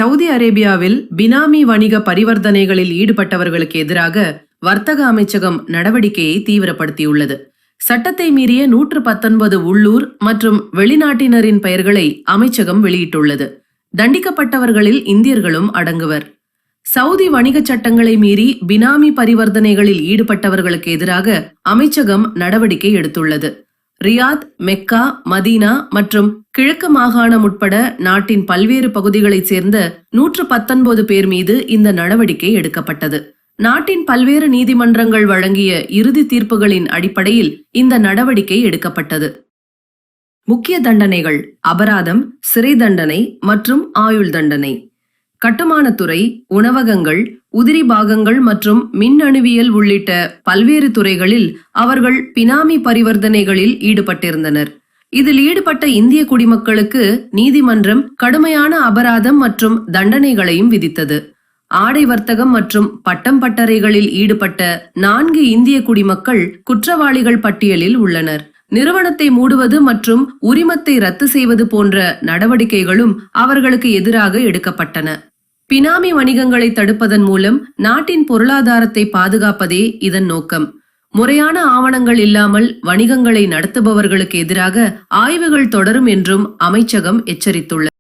Saudi அரேபியாவில் பினாமி வணிக பரிவர்த்தனைகளில் ஈடுபட்டவர்களுக்கு எதிராக வர்த்தக அமைச்சகம் நடவடிக்கையை தீவிரப்படுத்தியுள்ளது. சட்டத்தை மீறிய 119 உள்ளூர் மற்றும் வெளிநாட்டினரின் பெயர்களை அமைச்சகம் வெளியிட்டுள்ளது. தண்டிக்கப்பட்டவர்களில் இந்தியர்களும் அடங்குவர். சவுதி வணிக சட்டங்களை மீறி பினாமி பரிவர்த்தனைகளில் ஈடுபட்டவர்களுக்கு எதிராக அமைச்சகம் நடவடிக்கை எடுத்துள்ளது. ரியாத், மெக்கா, மதீனா மற்றும் கிழக்கு மாகாணம் உட்பட நாட்டின் பல்வேறு பகுதிகளைச் சேர்ந்த 119 பேர் மீது இந்த நடவடிக்கை எடுக்கப்பட்டது. நாட்டின் பல்வேறு நீதிமன்றங்கள் வழங்கிய இறுதி தீர்ப்புகளின் அடிப்படையில் இந்த நடவடிக்கை எடுக்கப்பட்டது. முக்கிய தண்டனைகள்: அபராதம், சிறை தண்டனை மற்றும் ஆயுள் தண்டனை. கட்டுமானத்துறை, உணவகங்கள், உதிரி பாகங்கள் மற்றும் மின்னணுவியல் உள்ளிட்ட பல்வேறு துறைகளில் அவர்கள் பினாமி பரிவர்த்தனைகளில் ஈடுபட்டிருந்தனர். இதில் ஈடுபட்ட இந்திய குடிமக்களுக்கு நீதிமன்றம் கடுமையான அபராதம் மற்றும் தண்டனைகளையும் விதித்தது. ஆடை வர்த்தகம் மற்றும் பட்டம் பட்டறைகளில் ஈடுபட்ட 4 இந்திய குடிமக்கள் குற்றவாளிகள் பட்டியலில் உள்ளனர். நிறுவனத்தை மூடுவது மற்றும் உரிமத்தை ரத்து செய்வது போன்ற நடவடிக்கைகளும் அவர்களுக்கு எதிராக எடுக்கப்பட்டன. பினாமி வணிகங்களை தடுப்பதன் மூலம் நாட்டின் பொருளாதாரத்தை பாதுகாப்பதே இதன் நோக்கம். முறையான ஆவணங்கள் இல்லாமல் வணிகங்களை நடத்துபவர்களுக்கு எதிராக ஆய்வுகள் தொடரும் என்றும் அமைச்சகம் எச்சரித்துள்ளது.